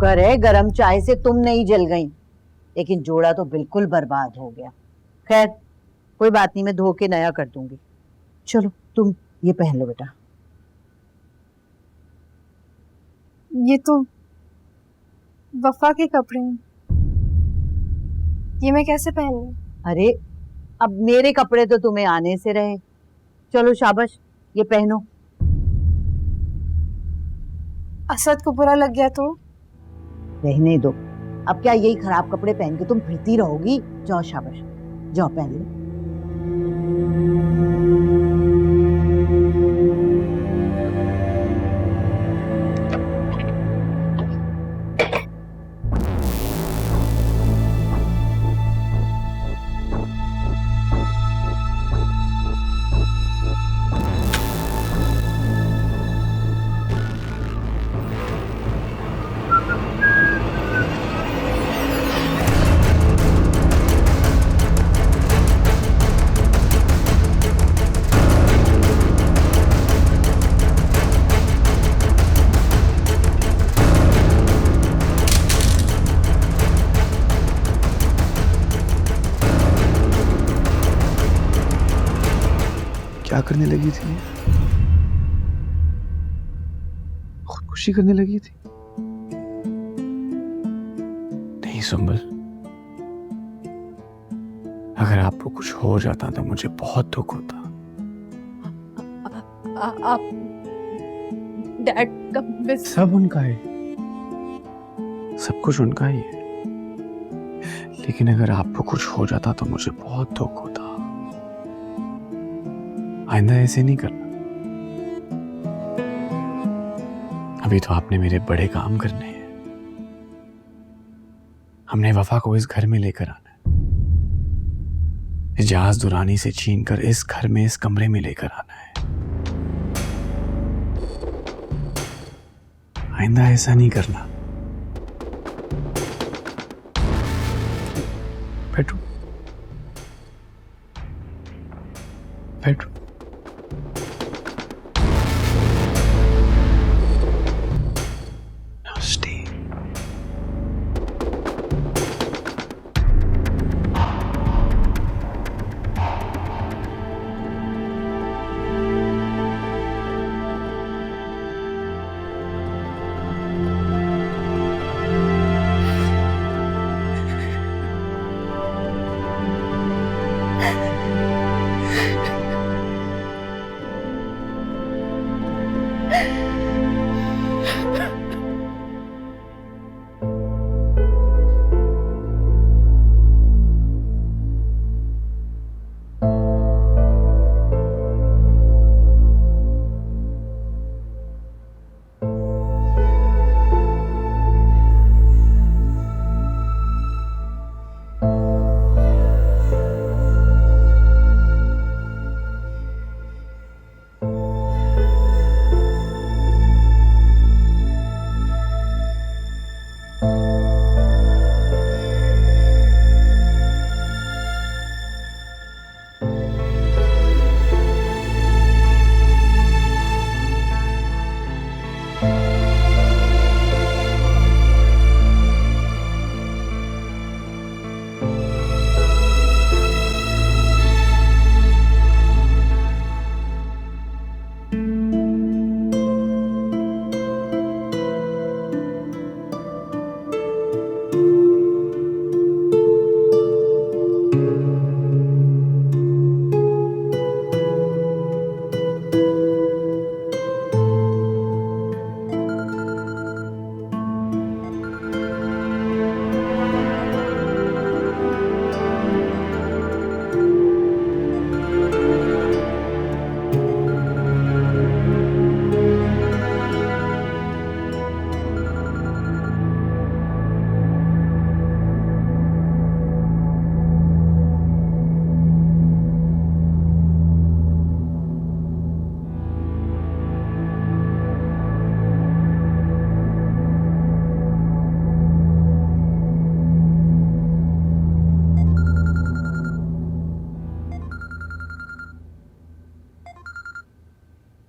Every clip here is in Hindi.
शुक्र है गरम चाय से तुम नहीं जल गई, लेकिन जोड़ा तो बिल्कुल बर्बाद हो गया। खैर कोई बात नहीं, मैं धो के नया कर दूंगी। चलो तुम ये पहन लो बेटा। ये तो वफा के कपड़े हैं, ये मैं कैसे पहन लूं? अरे अब मेरे कपड़े तो तुम्हें आने से रहे। चलो शाबाश, ये पहनो। असद को बुरा लग गया तो? रहने दो, अब क्या यही खराब कपड़े पहन के तुम फिरती रहोगी? जाओ शाबाश, जाओ पहन लो। क्या करने लगी थी? खुदकुशी करने लगी थी? नहीं सुंबल, अगर आपको कुछ हो जाता तो मुझे बहुत दुख होता। आप डैड का मिस सब उनका है, सब कुछ उनका ही है, लेकिन अगर आपको कुछ हो जाता तो मुझे बहुत दुख होता। आइंदा ऐसे नहीं करना। अभी तो आपने मेरे बड़े काम करने हैं। हमने वफा को इस घर में लेकर आना है, इजाज दुरानी से छीनकर इस घर में, इस कमरे में लेकर आना है। आइंदा ऐसा नहीं करना। बैठो बैठो।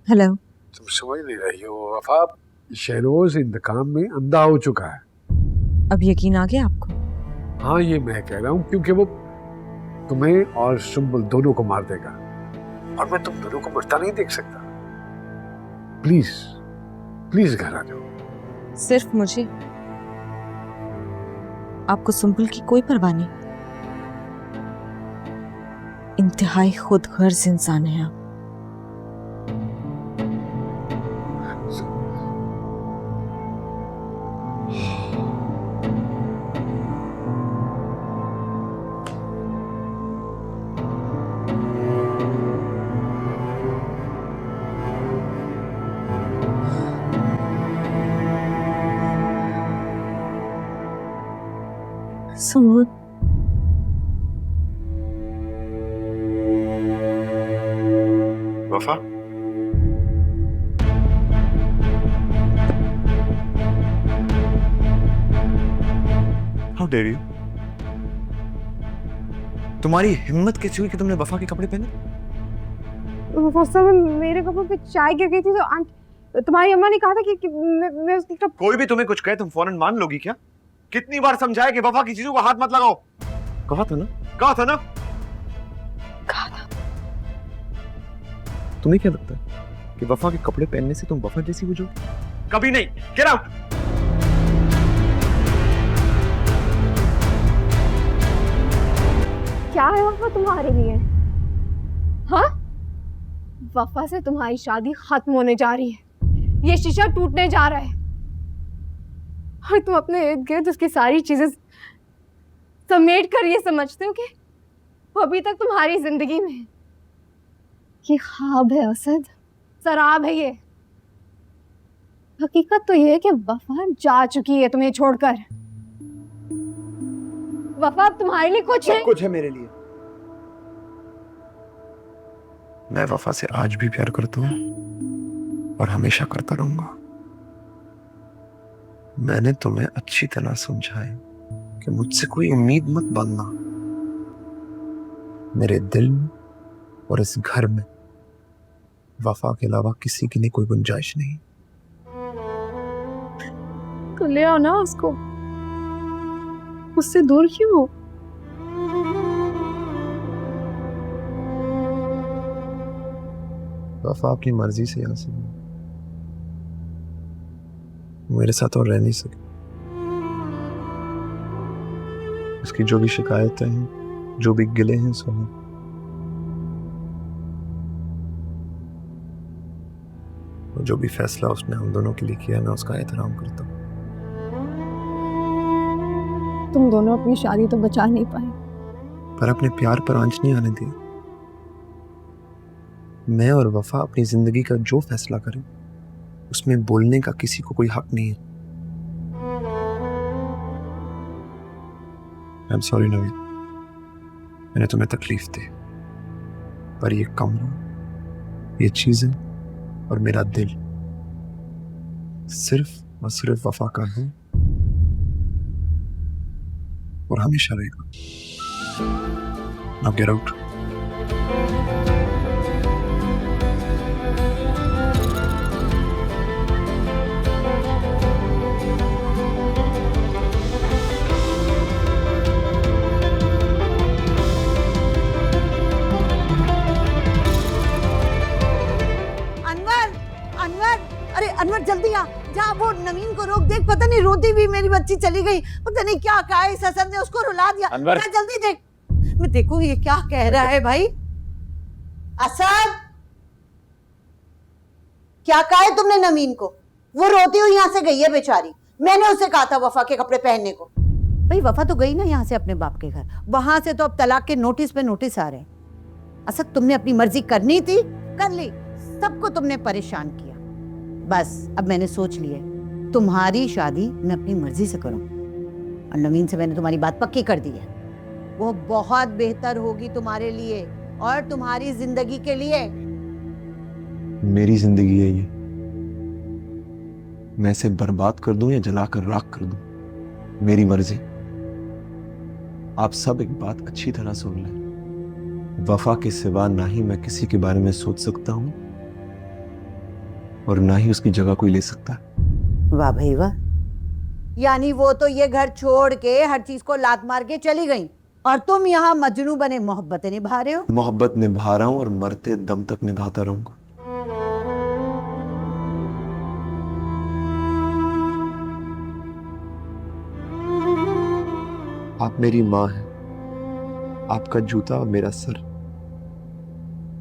हेलो। तुम समझ नहीं रही हो वफा, शहरोज इंतकाम में अंधा हो चुका है। अब यकीन आ गया आपको? हाँ, ये मैं कह रहा हूँ क्योंकि वो तुम्हें और सुम्बुल दोनों को मार देगा और मैं तुम दोनों को मरता नहीं देख सकता। प्लीज प्लीज घर आ जाओ। सिर्फ मुझे? आपको सुम्बुल की कोई परवाह नहीं? इंतहाई खुदगर्ज इंसान है आप। सुम्बुल, वफा, हाउ डेयर यू? तुम्हारी हिम्मत कैसी हुई कि तुमने वफा के कपड़े पहने? वो सब मेरे कपड़ों पे चाय गिर गई थी तो आंटी तुम्हारी अम्मा ने कहा था कि मैं उसकी कोई भी तुम्हें कुछ कहे तुम फौरन मान लोगी क्या? कितनी बार समझाया कि वफा की चीजों को हाथ मत लगाओ? कहा था ना, कहा था ना। कहा था। तुम्हें क्या लगता है कि वफा के कपड़े पहनने से तुम वफा जैसी हो जाओगी? कभी नहीं। Get out. क्या है वफा तुम्हारे लिए? हाँ, वफा से तुम्हारी शादी खत्म होने जा रही है, ये शीशा टूटने जा रहा है और तुम अपने इर्द गिर्द उसकी सारी चीजें समेट कर ये समझते हो कि वो अभी तक तुम्हारी जिंदगी में है। ये ख्वाब है असद, शराब है ये। हकीकत तो ये है कि वफा जा चुकी है तुम्हें छोड़कर। वफा अब तुम्हारे लिए कुछ है? कुछ है मेरे लिए। मैं वफा से आज भी प्यार करता हूँ और हमेशा करता रहूंगा। मैंने तुम्हें अच्छी तरह समझाया कि मुझसे कोई उम्मीद मत बांधना। मेरे दिल में और इस घर में वफा के अलावा किसी के लिए कोई गुंजाइश नहीं। तो ले आओ ना उसको, उससे दूर क्यों हो? वफा अपनी मर्जी से यहाँ से मेरे साथ और रह नहीं सके। उसकी जो भी शिकायतें हैं, जो भी गिले हैं, सो हैं। और जो भी फैसला उसने हम दोनों के लिए किया, मैं उसका एहतराम करता हूँ। तुम दोनों अपनी शादी तो बचा नहीं पाए, पर अपने प्यार पर आंच नहीं आने दिया। मैं और वफा अपनी जिंदगी का जो फैसला करें, उसमें बोलने का किसी को कोई हक नहीं है। आई एम सॉरी नवीन, मैंने तुम्हें तकलीफ दी, पर ये कमरा, ये चीजें और मेरा दिल सिर्फ और सिर्फ वफा का है और हमेशा रहेगा। Now get out. अरे अनवर जल्दी आ, जा वो नवीन को रोक, देख पता नहीं रोती भी मेरी बच्ची चली गई, पता नहीं क्या कहा इस असद ने, उसको रुला दिया। अनवर, जा जल्दी देख, मैं देखूं ये क्या कह रहा है। भाई असद, क्या कहा है तुमने नवीन को? वो रोती हुई यहाँ से गई है बेचारी, मैंने उसे कहा था वफा के कपड़े पहनने को। भाई वफा तो गई ना यहाँ से अपने बाप के घर, वहां से तो अब तलाक के नोटिस पे नोटिस आ रहे हैं। असद तुमने अपनी मर्जी करनी थी, कर ली, सबको तुमने परेशान किया। बस अब मैंने सोच लिया, तुम्हारी शादी मैं अपनी मर्जी से करूं और नवीन से मैंने तुम्हारी बात पक्की कर दी है। वो बहुत बेहतर होगी तुम्हारे लिए और तुम्हारी जिंदगी के लिए। मेरी जिंदगी है ये, मैं इसे बर्बाद कर दूं या जलाकर राख कर दूं, मेरी मर्जी। आप सब एक बात अच्छी तरह सुन लें, वफा के सिवा ना ही मैं किसी के बारे में सोच सकता हूं और ना ही उसकी जगह कोई ले सकता है। वाह भाई वाह, यानी वो तो ये घर छोड़ के हर चीज को लात मार के चली गई और तुम यहाँ मजनू बने मोहब्बतें निभा रहे हो। मोहब्बत निभा रहा हूं और मरते दम तक निभाता रहूंगा। आप मेरी माँ हैं, आपका जूता और मेरा सर,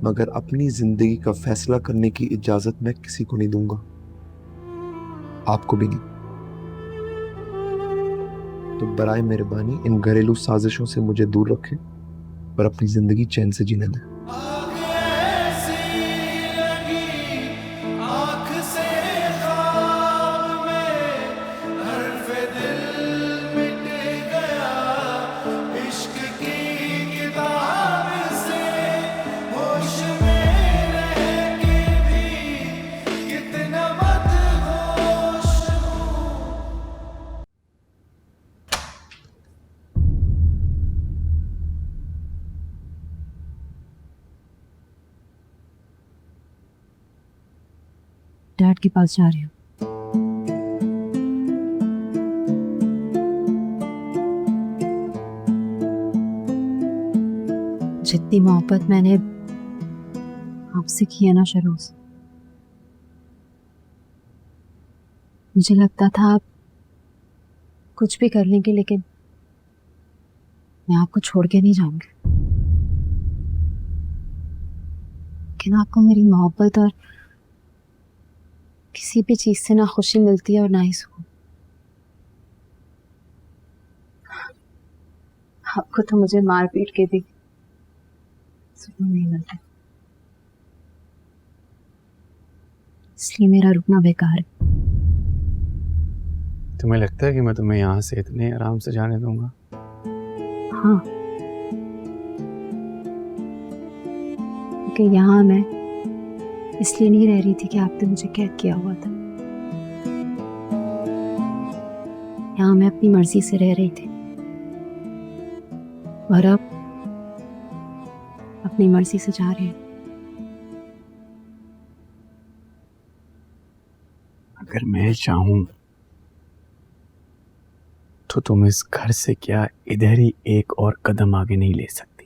मगर अपनी जिंदगी का फैसला करने की इजाजत मैं किसी को नहीं दूंगा, आपको भी नहीं। तो बराए मेहरबानी इन घरेलू साजिशों से मुझे दूर रखें और अपनी जिंदगी चैन से जीने दें। डैड के पास जा रही हूँ। जितनी मोहब्बत मैंने आपसे की है ना शरोज, मुझे लगता था आप कुछ भी कर लेंगे, लेकिन मैं आपको छोड़ के नहीं जाऊंगी। लेकिन आपको मेरी मोहब्बत और किसी भी चीज से ना खुशी मिलती है और ना ही सुकून। आपको तो मुझे मार पीट के भी सुकून नहीं मिलता, इसलिए मेरा रुकना बेकार है। तुम्हें लगता है कि मैं तुम्हें यहाँ से इतने आराम से जाने दूंगा? हाँ, क्योंकि यहाँ मैं इसलिए नहीं रह रही थी कि आपने मुझे कैद किया हुआ था। यहाँ मैं अपनी मर्जी से रह रही थी और अब अपनी मर्जी से जा रही हूँ। अगर मैं चाहूं तो तुम इस घर से क्या इधर ही एक और कदम आगे नहीं ले सकती।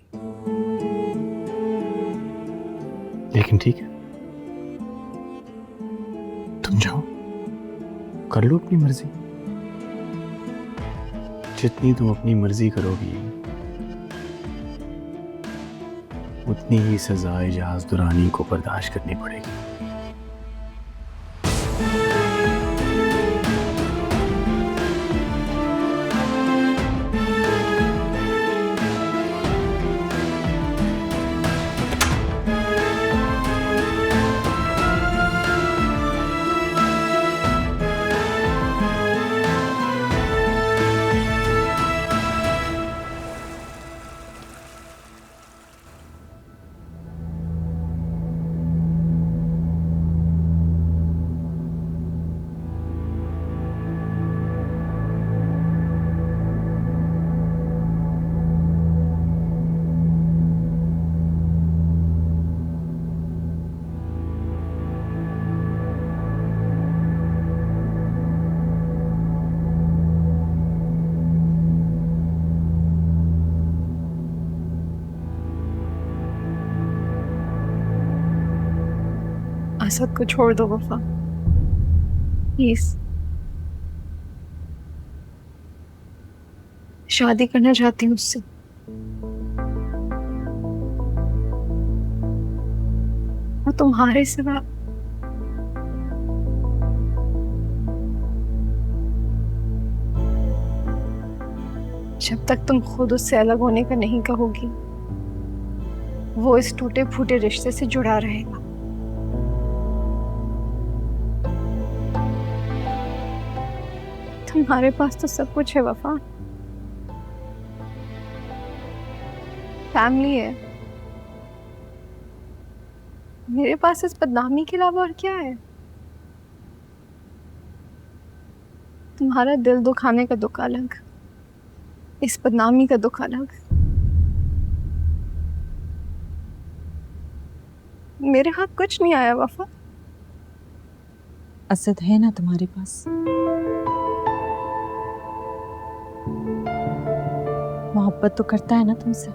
लेकिन ठीक है, तुम जाओ, कर लो अपनी मर्जी। जितनी तुम अपनी मर्जी करोगी उतनी ही सजा इजाज दुरानी को बर्दाश्त करनी पड़ेगी। असद को छोड़ दो वफा, प्लीज। शादी करना चाहती हूँ उससे। और तुम्हारे सिवा जब तक तुम खुद उससे अलग होने का नहीं कहोगी, वो इस टूटे फूटे रिश्ते से जुड़ा रहेगा। तुम्हारे पास तो सब कुछ है वफा, फैमिली है। मेरे पास इस बदनामी के अलावा और क्या है? तुम्हारा दिल दुखाने का दुख अलग, इस बदनामी का दुख अलग। मेरे हाथ कुछ नहीं आया वफा। असद है ना तुम्हारे पास? मोहब्बत तो करता है ना तुमसे।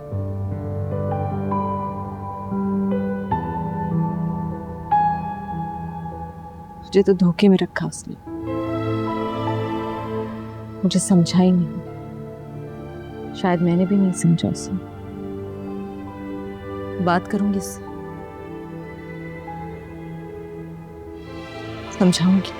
मुझे तो धोखे में रखा उसने, मुझे समझा ही नहीं। शायद मैंने भी नहीं समझा उसे। बात करूंगी उससे, समझाऊंगी।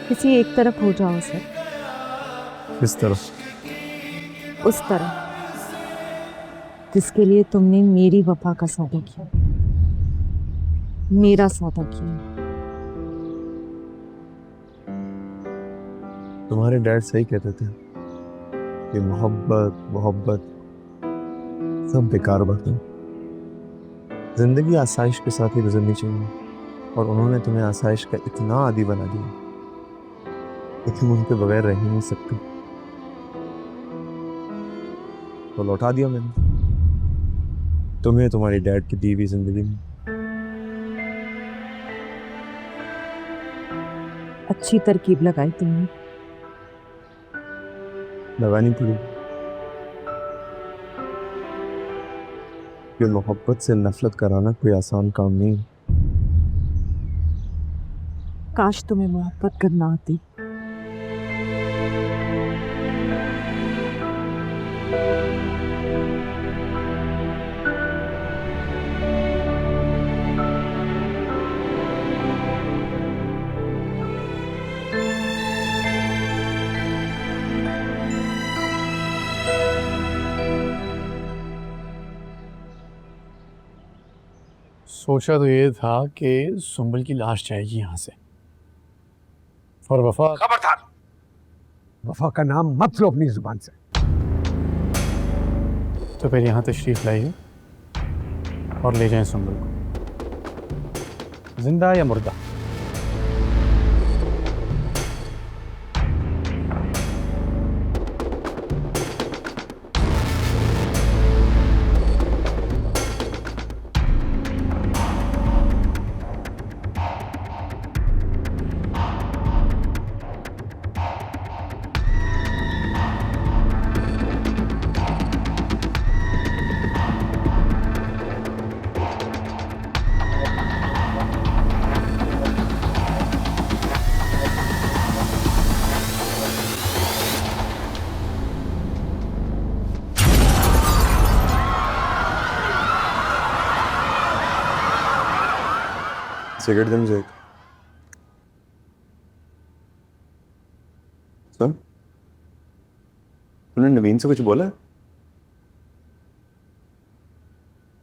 किसी एक तरफ हो जाओ सर, किस तरफ? उस तरफ जिसके लिए तुमने मेरी वफा का सौदा किया, मेरा सौदा किया। तुम्हारे डैड सही कहते थे कि मोहब्बत मोहब्बत सब बेकार बातें। जिंदगी आसाइश के साथ ही गुजरनी चाहिए, और उन्होंने तुम्हें आसाइश का इतना आदी बना दिया कि तुम उनके बगैर रह ही नहीं सकते। तो लौटा दिया मैंने तुम्हें तुम्हारी डैड की दी हुई जिंदगी में। अच्छी तरकीब लगाई तुमने। लगानी पड़ी, कि मोहब्बत से नफरत कराना कोई आसान काम नहीं। काश तुम्हें मोहब्बत करना आती। सोचा तो ये था कि सुंबल की लाश जाएगी यहाँ से, और वफा। खबरदार, वफा का नाम मत लो अपनी जुबान से। तो फिर यहाँ तशरीफ लाइए और ले जाएं सुंबल को, जिंदा या मुर्दा। सिगरेट दे मुझे एक। सुन, तूने नवीन से कुछ बोला?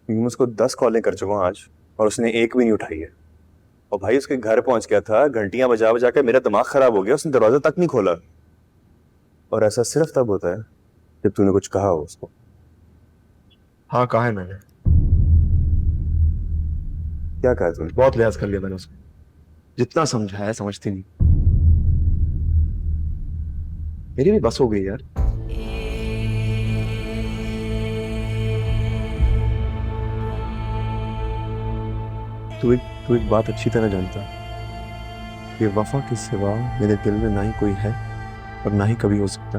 मैं उसको 10 कॉलें कर चुका हूँ आज, और उसने एक भी नहीं उठाई है। और भाई उसके घर पहुंच गया था, घंटियां बजा बजा के मेरा दिमाग खराब हो गया, उसने दरवाजा तक नहीं खोला। और ऐसा सिर्फ तब होता है जब तूने कुछ कहा हो उसको। हाँ, कहा है मैंने। क्या कहा तूने? बहुत लिहाज कर लिया मैंने उसको, जितना समझाया समझती नहीं। मेरी भी बस हो गई यार। तू एक बात अच्छी तरह जानता है कि वफा के सिवा मेरे दिल में ना ही कोई है और ना ही कभी हो सकता।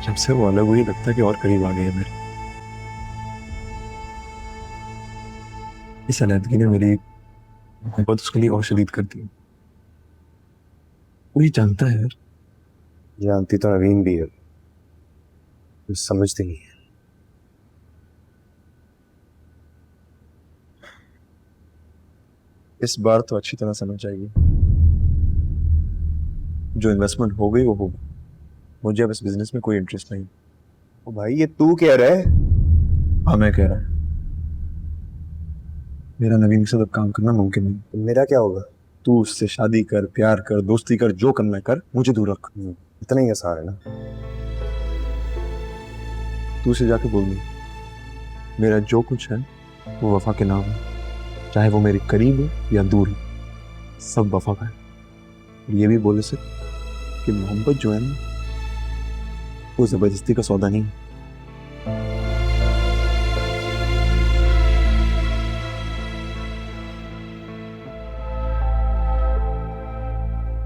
जब से वो अलग हुई लगता है कि और करीब आ गए हैं मेरे। इस अलहदगी ने मेरी मोहब्बत उसके लिए और शदीद कर दी। वो ये जानता है यार। जानती तो नवीन भी है, तो समझती नहीं है। इस बार तो अच्छी तरह समझ जाएगी। जो इन्वेस्टमेंट हो गई वो हो गई। मुझे अब इस बिजनेस में कोई इंटरेस्ट नहीं, ओ भाई ये तू कह रहा है? हाँ मैं कह रहा हूँ। मेरा नवीन के साथ अब काम करना मुमकिन नहीं। तो मेरा क्या होगा? तू उससे शादी कर, प्यार कर, दोस्ती कर, जो करना कर, मुझे दूर रख। इतना ही आसान है ना? तू उसे जाके बोल दी मेरा जो कुछ है वो वफा के नाम है, चाहे वो मेरे करीब हो या दूर हो, सब वफा का है। और ये भी बोले से कि मोहब्बत जो है ना वो जबरदस्ती का सौदा नहीं है।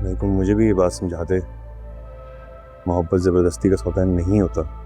नहीं तो मुझे भी ये बात समझा दे, मोहब्बत जबरदस्ती का सौदा नहीं होता।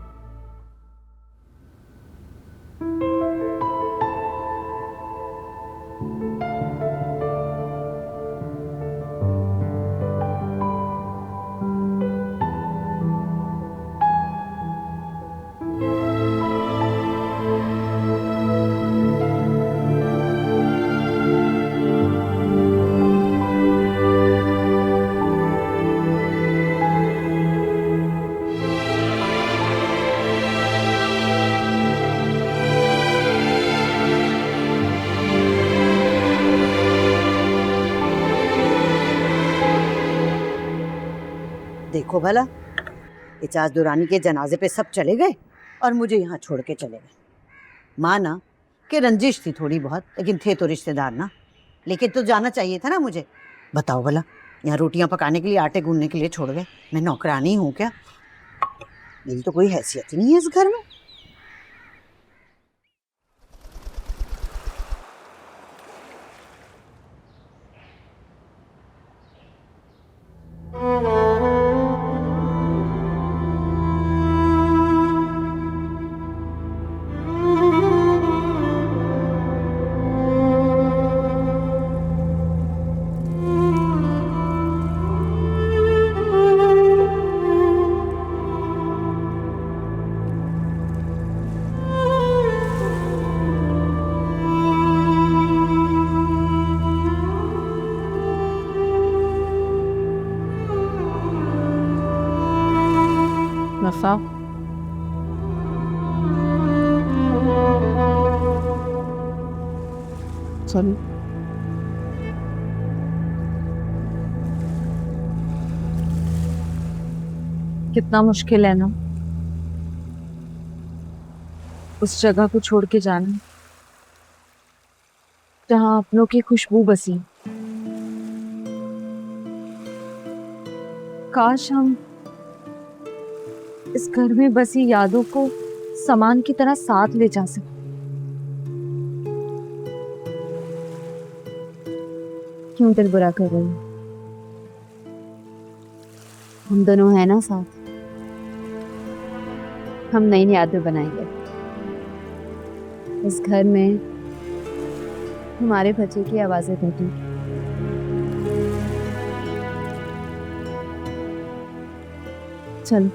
देखो भला, इजाज दुरानी के जनाजे पे सब चले गए और मुझे यहाँ छोड़ के चले गए। माना कि रंजिश थी थोड़ी बहुत, लेकिन थे तो रिश्तेदार ना। लेकिन तो जाना चाहिए था ना मुझे। बताओ भला, यहाँ रोटियां पकाने के लिए, आटे गूंदने के लिए छोड़ गए। मैं नौकरानी हूँ क्या? मेरी तो कोई हैसियत ही नहीं है इस घर में। वफा, चलो। कितना मुश्किल है ना उस जगह को छोड़ के जाना जहां अपनों की खुशबू बसी। काश हम इस घर में बसी यादों को सामान की तरह साथ ले जा सकें। क्यों दिल बुरा कर रही हो? हम दोनों हैं ना साथ। हम नई यादें बनाएंगे। इस घर में हमारे बच्चे की आवाजें टूटी। चलो।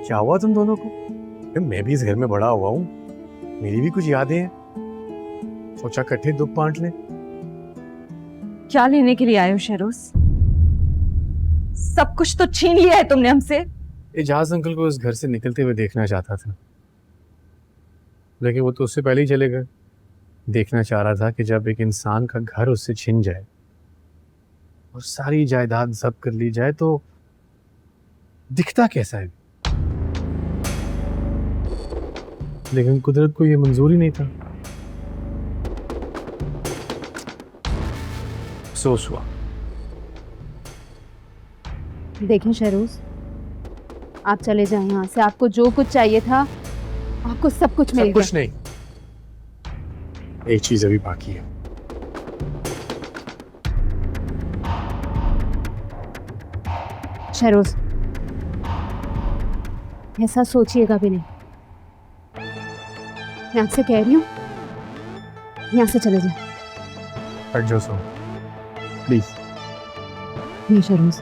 क्या हुआ तुम दोनों को? मैं भी इस घर में बड़ा हुआ हूँ, मेरी भी कुछ यादें हैं। सोचा इकट्ठे दुख बांट लें। क्या लेने के लिए आए हो शरोज? सब कुछ तो छीन लिया है तुमने हमसे। एजाज अंकल को इस घर से निकलते हुए देखना चाहता था, लेकिन वो तो उससे पहले ही चले गए। देखना चाह रहा था कि जब एक इंसान का घर उससे छिन जाए और सारी जायदाद जब्त कर ली जाए तो दिखता कैसा है। लेकिन कुदरत को ये मंजूर ही नहीं था। अफसोस हुआ। देखें शरोज, आप चले जाएं यहाँ से। आपको जो कुछ चाहिए था आपको सब कुछ मिल सब गया। कुछ नहीं, एक चीज अभी बाकी है। शहरोज, ऐसा सोचिएगा भी नहीं। मैं आपसे कह रही हूँ, यहाँ से चले जाए। हट जाओ सो, प्लीज। नहीं शहरोज,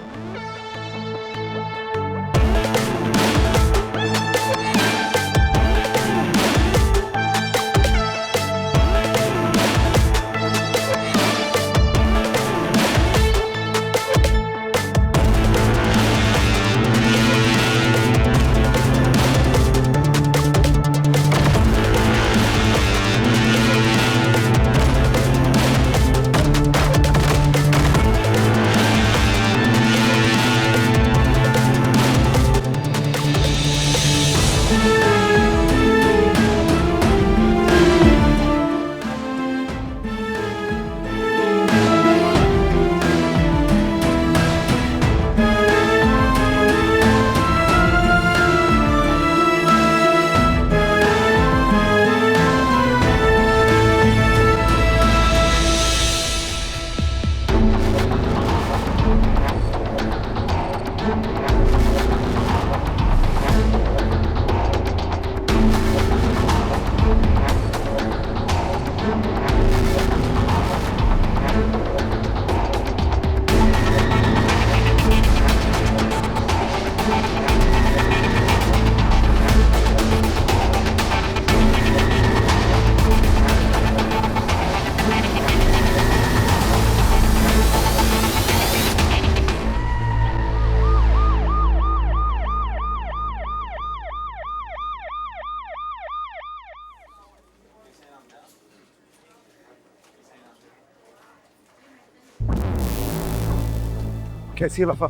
कैसी है वफा?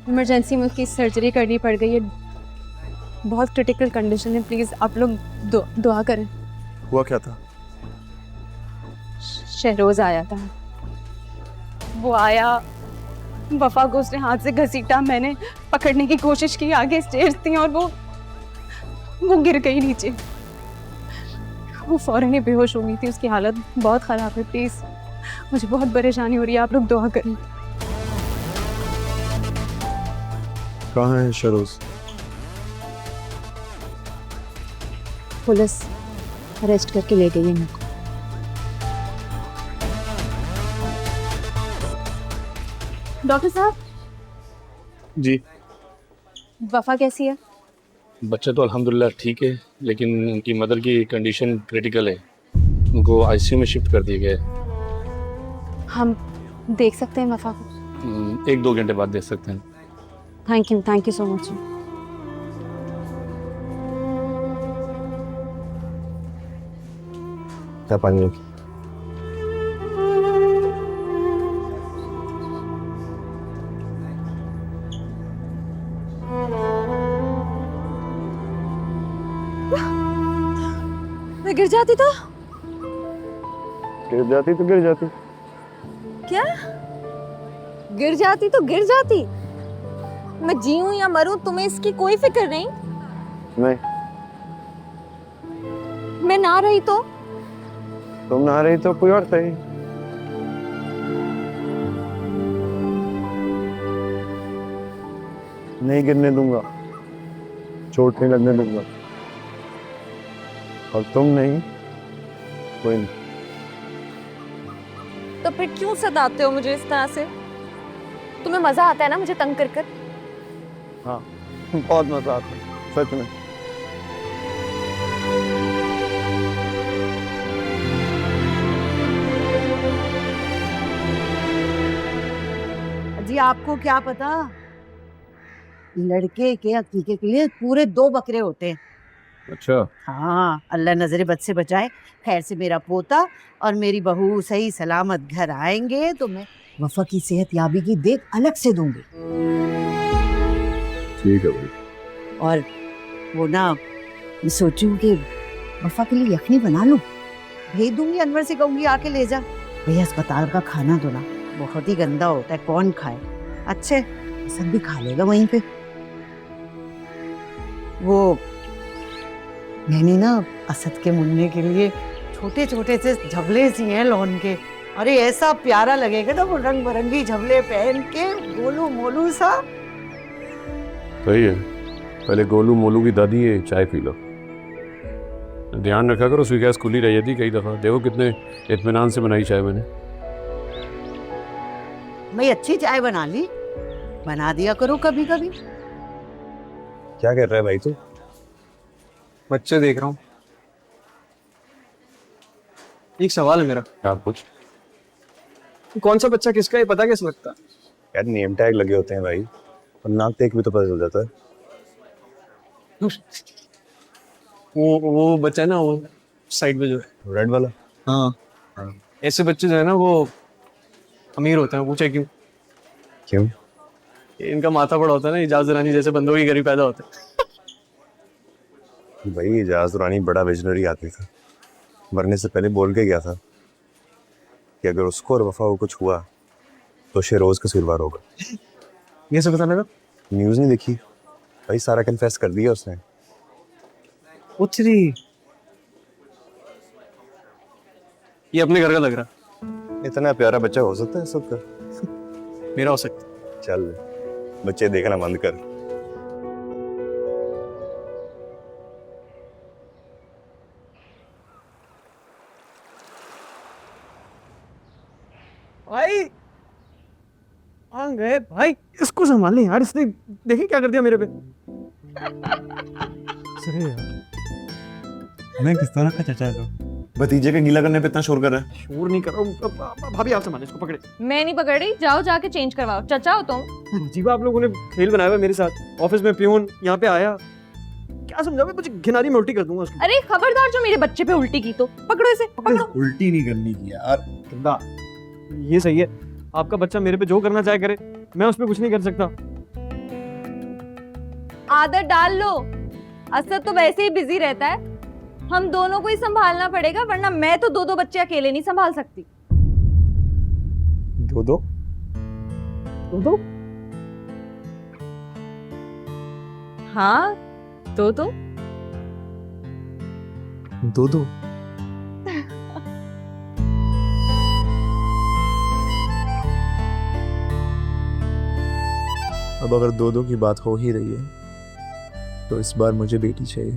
इमरजेंसी में उसकी सर्जरी करनी पड़ गई है, बहुत क्रिटिकल कंडीशन है। प्लीज आप लोग दुआ करें। हुआ क्या था? शहरोज आया था, वो आया, वफा को उसने हाथ से घसीटा, मैंने पकड़ने की कोशिश की, आगे स्टेयर्स थी और वो गिर गई नीचे। वो फौरन ही बेहोश हो गई थी, उसकी हालत बहुत खराब है। प्लीज मुझे बहुत परेशानी हो रही है, आप लोग दुआ करें। कहाँ है शरोज? पुलिस अरेस्ट करके ले गई है मेरे को। डॉक्टर साहब, जी, वफा कैसी है? बच्चा तो अल्हम्दुलिल्लाह ठीक है, लेकिन उनकी मदर की कंडीशन क्रिटिकल है। उनको आईसीयू में शिफ्ट कर दिया गया है। हम देख सकते हैं वफा को? 1-2 घंटे बाद देख सकते हैं। Thank you so much. क्या पानी होगी? मैं गिर जाती तो? गिर जाती तो गिर जाती। क्या? गिर जाती तो गिर जाती? मैं जीऊं या मरूं तुम्हें इसकी कोई फिक्र नहीं? नहीं। मैं ना रही तो? तुम ना रही तो कोई और सही। नहीं गिरने दूंगा, चोट नहीं लगने दूंगा। और तुम नहीं, कोई नहीं। तो फिर क्यों सताते हो मुझे इस तरह से? तुम्हें मजा आता है ना मुझे तंग कर कर? हाँ, बहुत मजा आता है सच में। जी आपको क्या पता, लड़के के अकीके के लिए पूरे 2 बकरे होते हैं। अच्छा, हाँ, अल्लाह नजरे बद से बचाए। खैर से मेरा पोता और मेरी बहू सही सलामत घर आएंगे तो मैं वफा की सेहत याबी की देख अलग से दूंगी। ठीक है भाई। और वो ना, मैं सोचूं कि वफा के लिए यखनी बना लूं, भेज दूंगी, अनवर से कहूंगी आके ले जा। भैया अस्पताल का खाना तो ना बहुत ही गंदा होता है, कौन खाए? अच्छे सब भी खा लेगा वहीं पे। वो मैंने ना असद के मुन्ने के लिए छोटे छोटे से झबले सिए हैं लॉन के। अरे ऐसा प्यारा लगेगा ना वो रंग बिरंगी झबले पहन के, गोलू मोलू सा। सही है, पहले गोलू मोलू की दादी है, चाय पी लो। ध्यान रखा करो, उसकी गैस खुली रह जाती कई दफ़ा। देखो कितने इत्मीनान से बनाई चाय मैंने। मैं अच्छी चाय बना ली, बना दिया करो कभी कभी। क्या कर रहा है भाई तू? बच्चे देख रहा हूँ। एक सवाल है मेरा, क्या कुछ? कौन सा बच्चा किसका है पता कैसे लगता है? यार नेम टैग लगे होते हैं भाई, और नाक देख भी तो पता चल जाता है। वो बच्चा है ना, वो साइड में जो है रेड वाला? हाँ, ऐसे बच्चे जो है ना वो अमीर होते हैं। पूछे क्यों? क्यों? इनका माथा बड़ा होता है ना, इजाज रानी जैसे बंदों की घर ही पैदा होते हैं। भाई इजाज रानी बड़ा विजनरी आदमी था, मरने से पहले बोल के गया था कि अगर उसको और वफा को कुछ हुआ तो शेरोज कसूरवार होगा। ये सब पता लगा? न्यूज़ नहीं देखी भाई, सारा कन्फेस कर दिया उसने। उतरी ये अपने घर का लग रहा। इतना प्यारा बच्चा हो सकता है सबका? मेरा हो सकता है। चल बच्चे देखना बंद कर। भाई आ गए भाई, इसको संभालें यार, इसने देखिए क्या कर दिया मेरे पे। अरे यार, मैं किस तरह का चचा है तो भतीजे के गीला करने पे इतना शोर कर रहा है? शोर नहीं कर रहा हूँ। भाभी आप संभालें इसको, पकड़े। मैं नहीं पकड़ रही, जाओ जाके चेंज करवाओ। चचा हो तुम? जीवा, आप लोगों ने खेल बनाया हुआ है मेरे साथ। ऑफिस में पियून यहाँ पे आया, क्या समझाओगे? मुझे घिनारी में उल्टी कर दूंगा उसको। अरे खबरदार, जो मेरे बच्चे पे उल्टी की तो पकड़ो इसे, पकड़ो। उल्टी नहीं करनी की यार। गंदा, ये सही है। आपका बच्चा मेरे पे जो करना चाहे करे, मैं उस पे कुछ नहीं कर सकता। आदत डाल लो। असद तो वैसे ही बिजी रहता है, हम दोनों को ही संभालना पड़ेगा, वरना मैं तो दो बच्चे अकेले नहीं संभाल सकती। दो दो? हाँ, दो। दो अब अगर दो की बात हो ही रही है तो इस बार मुझे बेटी चाहिए।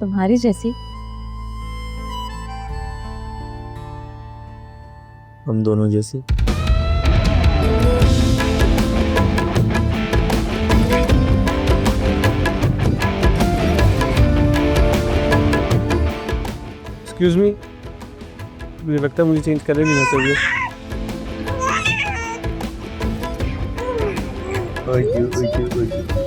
तुम्हारी जैसी? हम दोनों जैसी। एक्सक्यूज मी, मुझे लगता है मुझे चेंज करने नहीं चाहिए। ओके।